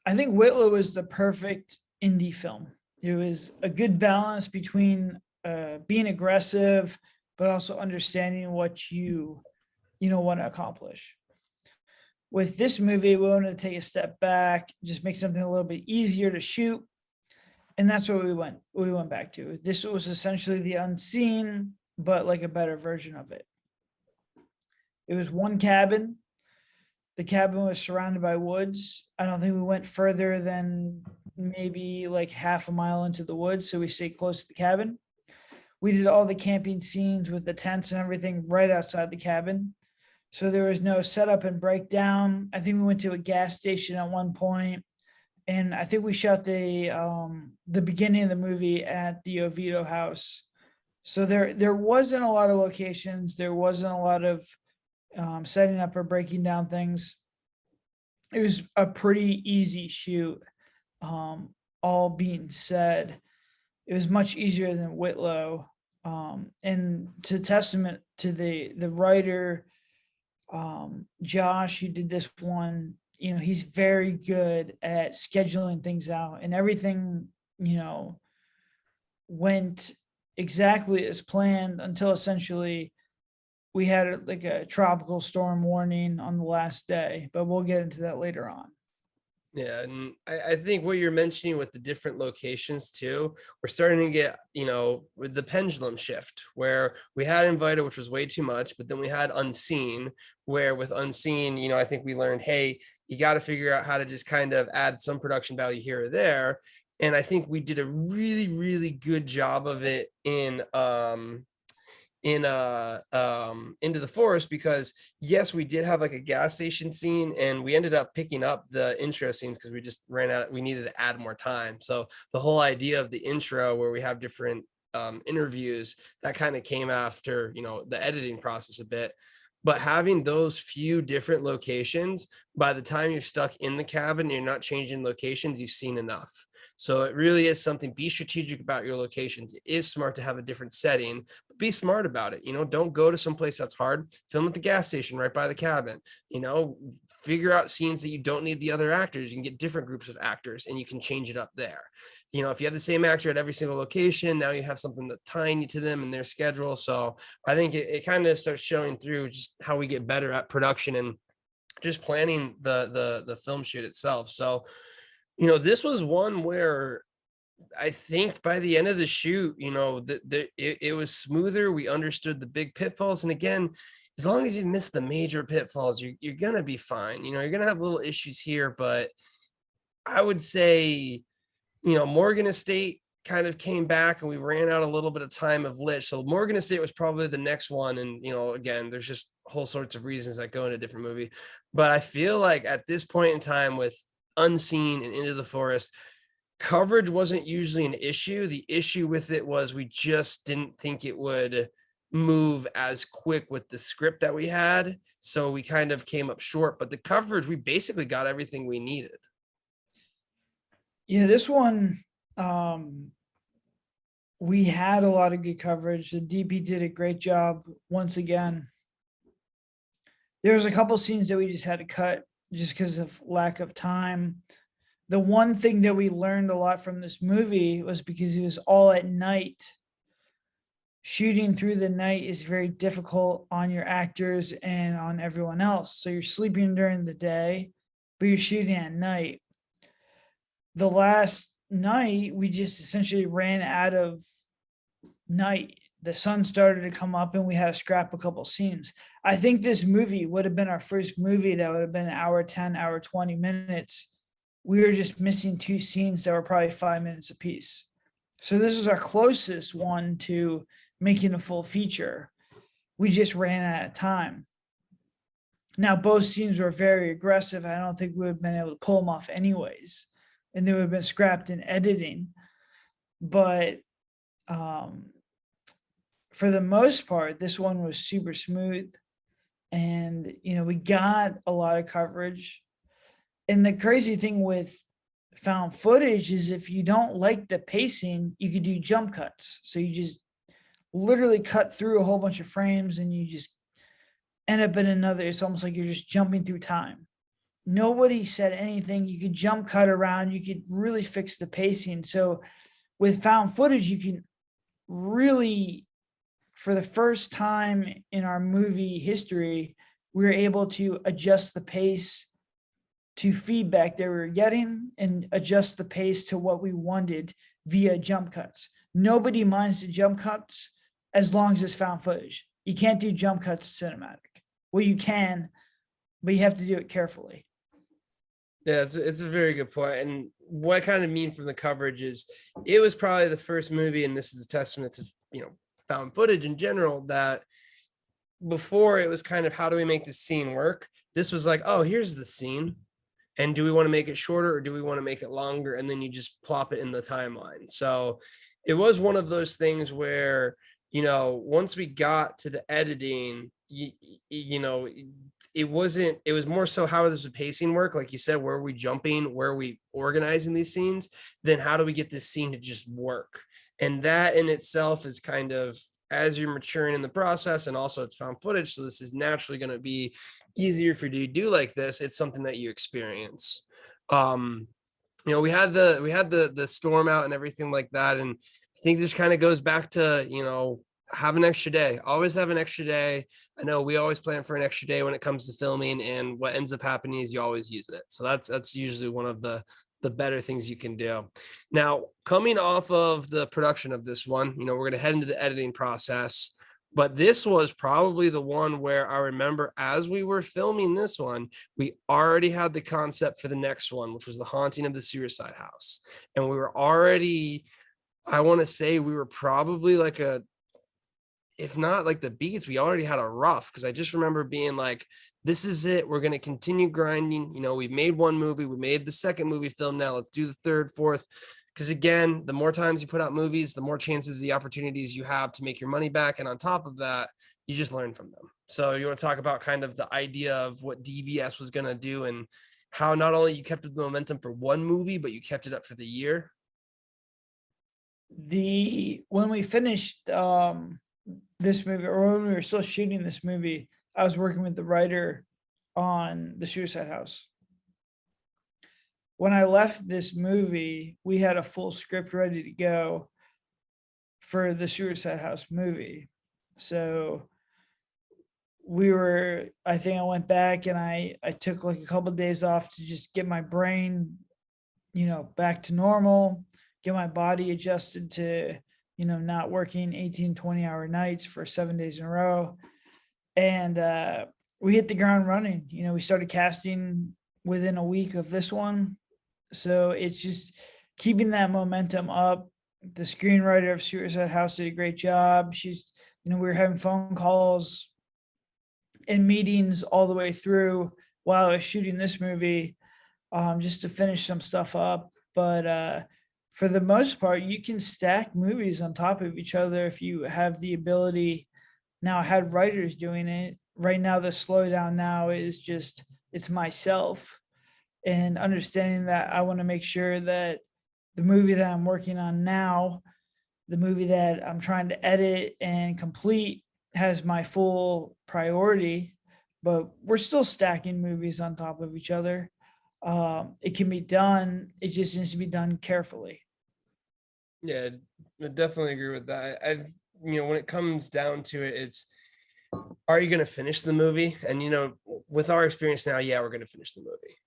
[SPEAKER 2] I think Whitlow was the perfect indie film. It was a good balance between being aggressive, but also understanding what you want to accomplish. With this movie, we wanted to take a step back, just make something a little bit easier to shoot. And that's what we went back to. This was essentially the Unseen, but like a better version of it. It was one cabin. The cabin was surrounded by woods. I don't think we went further than maybe like half a mile into the woods. So we stayed close to the cabin. We did all the camping scenes with the tents and everything right outside the cabin. So there was no setup and breakdown. I think we went to a gas station at one point, and I think we shot the beginning of the movie at the Oviedo house. So there wasn't a lot of locations. There wasn't a lot of setting up or breaking down things. It was a pretty easy shoot. All being said, it was much easier than Whitlow. And to testament to the writer, Josh, who did this one, he's very good at scheduling things out, and everything, went exactly as planned until essentially we had like a tropical storm warning on the last day, but we'll get into that later on.
[SPEAKER 1] Yeah, and I think what you're mentioning with the different locations too, we're starting to get, with the pendulum shift where we had Invited, which was way too much, but then we had Unseen, where with Unseen, I think we learned, hey, you got to figure out how to just kind of add some production value here or there. And I think we did a really, really good job of it in into the forest, because yes, we did have like a gas station scene, and we ended up picking up the intro scenes because we just ran out, we needed to add more time. So the whole idea of the intro where we have different interviews, that kind of came after, you know, the editing process a bit. But having those few different locations, by the time you're stuck in the cabin, you're not changing locations, you've seen enough. So it really is something. Be strategic about your locations. It is smart to have a different setting, but be smart about it. You know, don't go to some place that's hard. Film at the gas station right by the cabin. You know, figure out scenes that you don't need the other actors. You can get different groups of actors and you can change it up there. You know, if you have the same actor at every single location, now you have something that's tying you to them and their schedule. So I think it kind of starts showing through just how we get better at production and just planning the film shoot itself. So, you know, this was one where I think by the end of the shoot, you know, it was smoother. We understood the big pitfalls. And again, as long as you miss the major pitfalls, you're going to be fine. You know, you're going to have little issues here, but I would say, you know, Morgan Estate kind of came back and we ran out a little bit of time of lit. So Morgan Estate was probably the next one. And, you know, again, there's just whole sorts of reasons that go in a different movie. But I feel like at this point in time with Unseen and Into the Forest, coverage wasn't usually an issue. The issue with it was we just didn't think it would move as quick with the script that we had. So we kind of came up short, but the coverage, we basically got everything we needed.
[SPEAKER 2] Yeah, this one, we had a lot of good coverage. The DP did a great job once again. There was a couple scenes that we just had to cut just because of lack of time. The one thing that we learned a lot from this movie was because it was all at night. Shooting through the night is very difficult on your actors and on everyone else. So you're sleeping during the day, but you're shooting at night. The last night, we just essentially ran out of night. The sun started to come up and we had to scrap a couple scenes. I think this movie would have been our first movie that would have been an hour 10, hour 20 minutes. We were just missing two scenes that were probably 5 minutes apiece. So this is our closest one to making a full feature. We just ran out of time. Now, both scenes were very aggressive. I don't think we would have been able to pull them off anyways. And they would have been scrapped in editing. But for the most part, this one was super smooth. And, you know, we got a lot of coverage. And the crazy thing with found footage is if you don't like the pacing, you could do jump cuts. So you just literally cut through a whole bunch of frames and you just end up in another. It's almost like you're just jumping through time. Nobody said anything. You could jump cut around. You could really fix the pacing. So with found footage, you can really, for the first time in our movie history, we were able to adjust the pace to feedback that we were getting and adjust the pace to what we wanted via jump cuts. Nobody minds the jump cuts as long as it's found footage. You can't do jump cuts cinematic. Well, you can, but you have to do it carefully.
[SPEAKER 1] Yeah, it's a very good point. And what I kind of mean from the coverage is it was probably the first movie, and this is a testament to, you know, found footage in general, that before it was kind of how do we make this scene work? This was like, oh, here's the scene. And do we want to make it shorter or do we want to make it longer? And then you just plop it in the timeline. So it was one of those things where, you know, once we got to the editing, you know, it was more so how does the pacing work? Like you said, where are we jumping? Where are we organizing these scenes? Then how do we get this scene to just work? And that in itself is kind of, as you're maturing in the process, and also it's found footage. So this is naturally going to be easier for you to do like this. It's something that you experience. You know, we had the storm out and everything like that. And I think this kind of goes back to, you know, have an extra day, always have an extra day. I know we always plan for an extra day when it comes to filming, and what ends up happening is you always use it. So that's usually one of the better things you can do. Now, coming off of the production of this one, you know, we're going to head into the editing process, but this was probably the one where I remember as we were filming this one, we already had the concept for the next one, which was The Haunting of the Suicide House. And we were already, I want to say we were probably like if not like the beats, we already had a rough. Cause I just remember being like, this is it. We're going to continue grinding. You know, we made one movie, we made the second movie film. Now let's do the third, fourth. Because again, the more times you put out movies, the more chances, the opportunities you have to make your money back. And on top of that, you just learn from them. So you want to talk about kind of the idea of what DBS was going to do and how not only you kept up the momentum for one movie, but you kept it up for the year.
[SPEAKER 2] When we finished this movie, or when we were still shooting this movie, I was working with the writer on the Suicide House. When I left this movie, we had a full script ready to go for the Suicide House movie. So I think I went back and I took like a couple of days off to just get my brain, back to normal, get my body adjusted to, not working 18, 20-hour nights for 7 days in a row. And we hit the ground running. We started casting within a week of this one. So it's just keeping that momentum up. The screenwriter of Suicide House did a great job. We were having phone calls and meetings all the way through while I was shooting this movie, just to finish some stuff up. But for the most part, you can stack movies on top of each other if you have the ability. Now, I had writers doing it. Right now, the slowdown now is just, it's myself, and understanding that I want to make sure that the movie that I'm working on now, the movie that I'm trying to edit and complete, has my full priority. But we're still stacking movies on top of each other. It can be done. It just needs to be done carefully.
[SPEAKER 1] Yeah, I definitely agree with that. When it comes down to it, it's, are you going to finish the movie? And, with our experience now, yeah, we're going to finish the movie.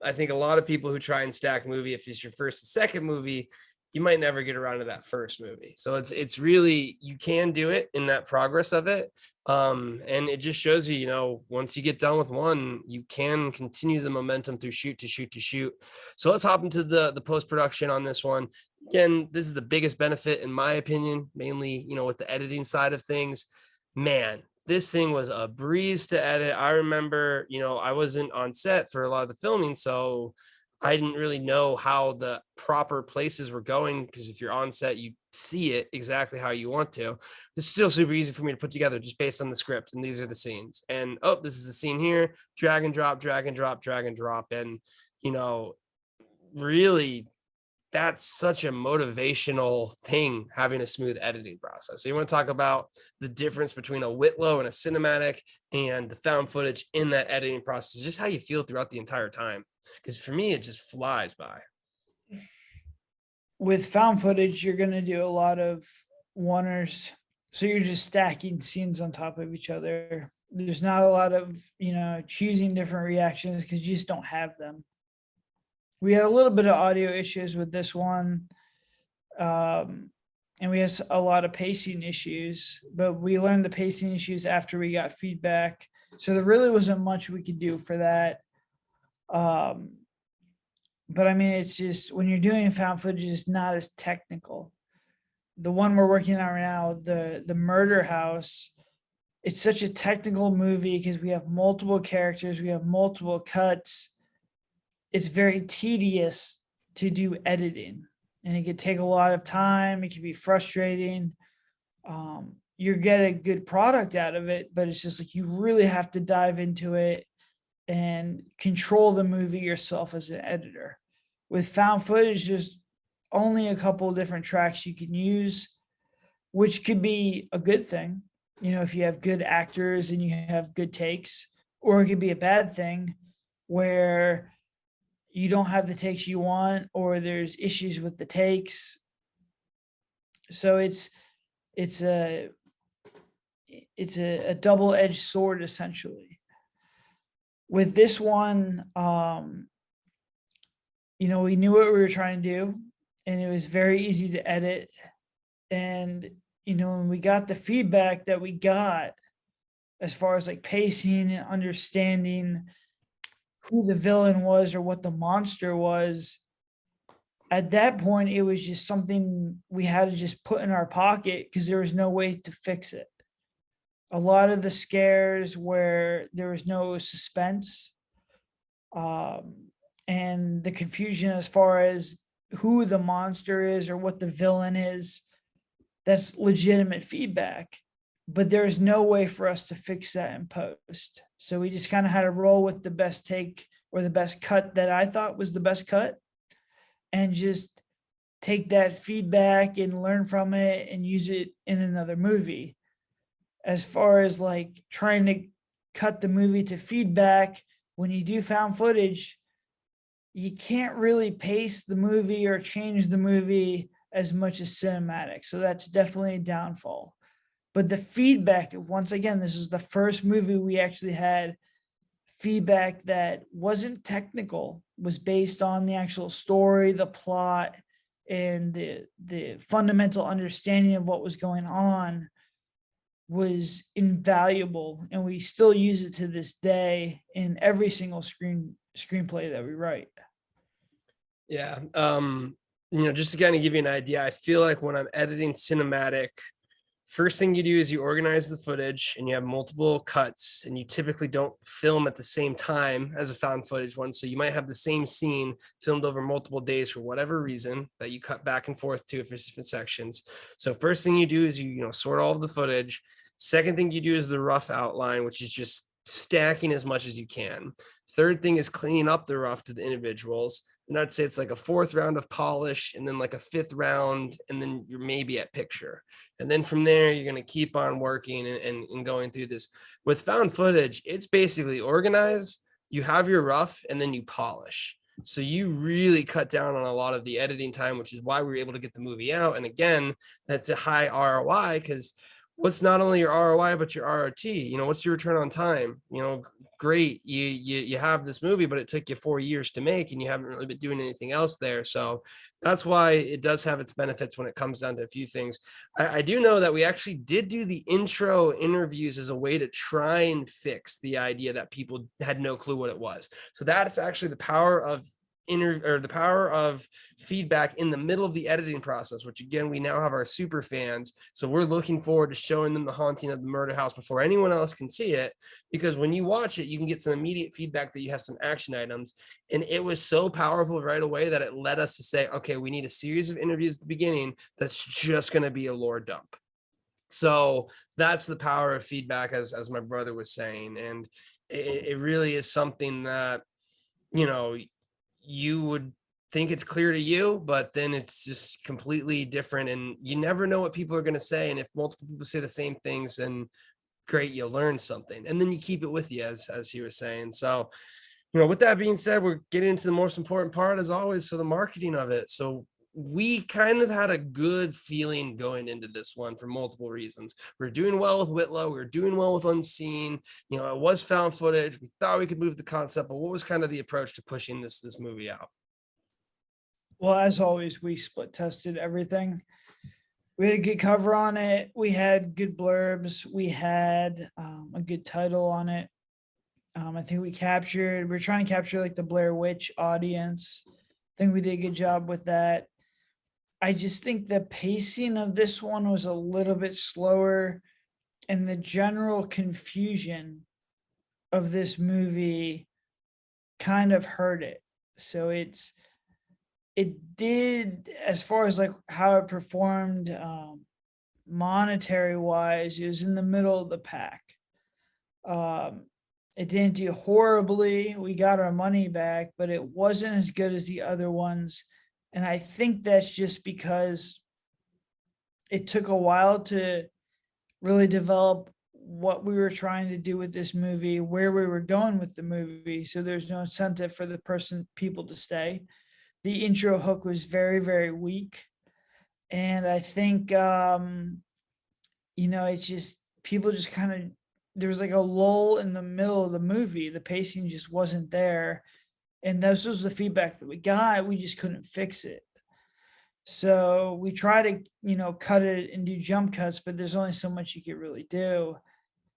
[SPEAKER 1] I think a lot of people who try and stack movie, if it's your first and second movie, you might never get around to that first movie. So it's really, you can do it in that progress of it. And it just shows you, once you get done with one, you can continue the momentum through shoot to shoot to shoot. So let's hop into the post-production on this one. Again, this is the biggest benefit in my opinion, mainly, with the editing side of things. Man, this thing was a breeze to edit. I remember, I wasn't on set for a lot of the filming, so I didn't really know how the proper places were going, because if you're on set, you see it exactly how you want to. It's still super easy for me to put together just based on the script. And these are the scenes. And, oh, this is the scene here, drag and drop, drag and drop, drag and drop. And, really, that's such a motivational thing, having a smooth editing process. So you want to talk about the difference between a Whitlow and a cinematic and the found footage in that editing process, just how you feel throughout the entire time. Because for me, it just flies by.
[SPEAKER 2] With found footage, you're going to do a lot of oneers. So you're just stacking scenes on top of each other. There's not a lot of, choosing different reactions because you just don't have them. We had a little bit of audio issues with this one. And we had a lot of pacing issues, but we learned the pacing issues after we got feedback. So there really wasn't much we could do for that. But I mean, it's just, when you're doing found footage, it's not as technical. The one we're working on right now, the Murder House, it's such a technical movie because we have multiple characters, we have multiple cuts. It's very tedious to do editing, and it could take a lot of time. It can be frustrating. You get a good product out of it, but it's just like, you really have to dive into it and control the movie yourself as an editor. With found footage, there's only a couple of different tracks you can use, which could be a good thing, if you have good actors and you have good takes, or it could be a bad thing where you don't have the takes you want, or there's issues with the takes. So it's a double-edged sword, essentially. With this one, we knew what we were trying to do, and it was very easy to edit. And, when we got the feedback that we got, as far as like pacing and understanding who the villain was or what the monster was, at that point, it was just something we had to just put in our pocket because there was no way to fix it. a lot of the scares where there was no suspense, um, and the confusion as far as who the monster is or what the villain is, that's legitimate feedback. But there's no way for us to fix that in post. So we just kind of had to roll with the best take or the best cut that I thought was the best cut, and just take that feedback and learn from it and use it in another movie. As far as like trying to cut the movie to feedback, when you do found footage, you can't really pace the movie or change the movie as much as cinematic. So that's definitely a downfall. But the feedback, once again, this is the first movie we actually had feedback that wasn't technical, was based on the actual story, the plot, and the fundamental understanding of what was going on, was invaluable, and we still use it to this day in every single screenplay that we write.
[SPEAKER 1] Yeah. Just to kind of give you an idea, I feel like when I'm editing cinematic, first thing you do is you organize the footage and you have multiple cuts, and you typically don't film at the same time as a found footage one. So you might have the same scene filmed over multiple days for whatever reason that you cut back and forth to if it's different sections. So first thing you do is you sort all of the footage. Second thing you do is the rough outline, which is just stacking as much as you can. Third thing is cleaning up the rough to the individuals. And I'd say it's like a fourth round of polish, and then like a fifth round, and then you're maybe at picture. And then from there, you're going to keep on working and going through this. With found footage, it's basically organized. You have your rough, and then you polish. So you really cut down on a lot of the editing time, which is why we were able to get the movie out. And again, that's a high ROI, because what's not only your ROI, but your ROT, what's your return on time? Great. You have this movie, but it took you 4 years to make, and you haven't really been doing anything else there. So that's why it does have its benefits when it comes down to a few things. I do know that we actually did do the intro interviews as a way to try and fix the idea that people had no clue what it was. So that's actually the power of the power of feedback in the middle of the editing process, which again, we now have our super fans. So we're looking forward to showing them the haunting of the murder house before anyone else can see it, because when you watch it, you can get some immediate feedback that you have some action items. And it was so powerful right away that it led us to say, okay, we need a series of interviews at the beginning that's just going to be a lore dump. So that's the power of feedback, as my brother was saying. And it really is something that, you would think it's clear to you, but then it's just completely different, and you never know what people are going to say. And if multiple people say the same things, then great, you'll learn something, and then you keep it with you, as he was saying. So, with that being said, we're getting into the most important part, as always, so the marketing of it. So we kind of had a good feeling going into this one for multiple reasons. We're doing well with Whitlow. We're doing well with Unseen. It was found footage. We thought we could move the concept, but what was kind of the approach to pushing this movie out?
[SPEAKER 2] Well, as always, we split tested everything. We had a good cover on it. We had good blurbs. We had a good title on it. I think we're trying to capture like the Blair Witch audience. I think we did a good job with that. I just think the pacing of this one was a little bit slower, and the general confusion of this movie kind of hurt it. So it did, as far as like how it performed monetary wise, it was in the middle of the pack. Um, it didn't do horribly. We got our money back, but it wasn't as good as the other ones. And I think that's just because it took a while to really develop what we were trying to do with this movie, where we were going with the movie. So there's no incentive for people to stay. The intro hook was very, very weak. And I think, it's just people just kind of, there was like a lull in the middle of the movie. The pacing just wasn't there. And this was the feedback that we got. We just couldn't fix it. So we try to, cut it and do jump cuts, but there's only so much you could really do.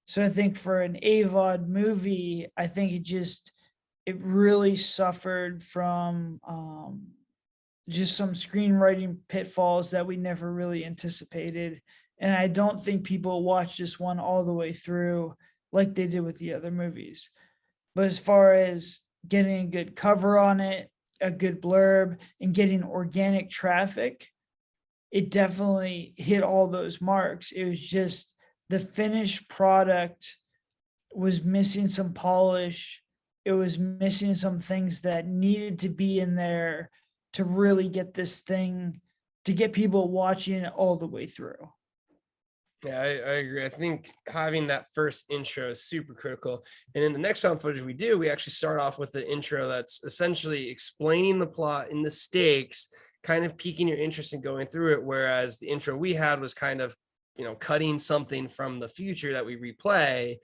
[SPEAKER 2] So I think for an AVOD movie, I think it really suffered from just some screenwriting pitfalls that we never really anticipated. And I don't think people watch this one all the way through like they did with the other movies. But as far as getting a good cover on it, a good blurb, and getting organic traffic, it definitely hit all those marks. It was just the finished product was missing some polish. It was missing some things that needed to be in there to really get this thing, to get people watching it all the way through.
[SPEAKER 1] Yeah, I agree. I think having that first intro is super critical. And in the next found footage we do, we actually start off with the intro that's essentially explaining the plot and the stakes, kind of piquing your interest in going through it. Whereas the intro we had was kind of, cutting something from the future that we replay.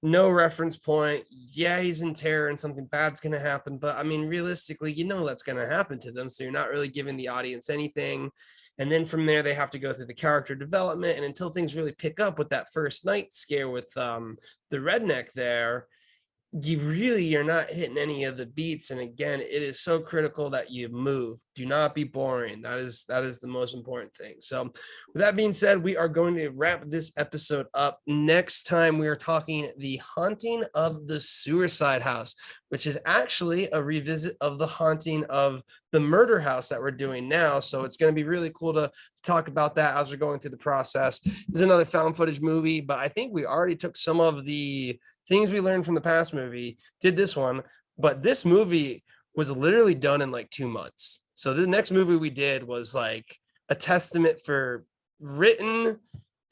[SPEAKER 1] No reference point. Yeah, he's in terror and something bad's going to happen. But I mean, realistically, that's going to happen to them. So you're not really giving the audience anything. And then from there, they have to go through the character development. And until things really pick up with that first night scare with the redneck there, you're not hitting any of the beats. And again, it is so critical that you move. Do not be boring. That is the most important thing. So with that being said, we are going to wrap this episode up. Next time we are talking The Haunting of the Suicide House, which is actually a revisit of the haunting of the murder house that we're doing now. So it's going to be really cool to talk about that as we're going through the process. This is another found footage movie, but I think we already took some of the things we learned from the past movie, did this one, but this movie was literally done in like 2 months. So the next movie we did was like a testament for written,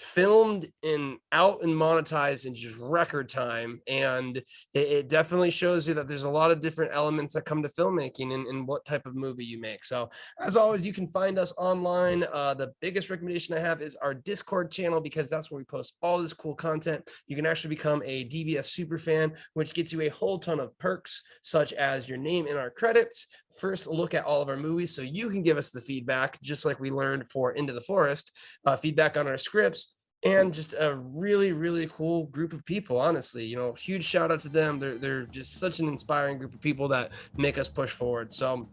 [SPEAKER 1] filmed, and out and monetized in just record time. And it definitely shows you that there's a lot of different elements that come to filmmaking and what type of movie you make. So as always, you can find us online. The biggest recommendation I have is our Discord channel, because that's where we post all this cool content. You can actually become a DBS super fan, which gets you a whole ton of perks, such as your name in our credits, first look at all of our movies, so you can give us the feedback, just like we learned for Into the Forest, feedback on our scripts, and just a really, really cool group of people. Honestly, huge shout out to them. They're just such an inspiring group of people that make us push forward. So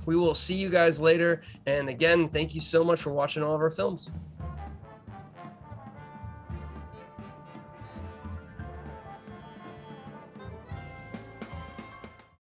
[SPEAKER 1] we will see you guys later. And again, thank you so much for watching all of our films.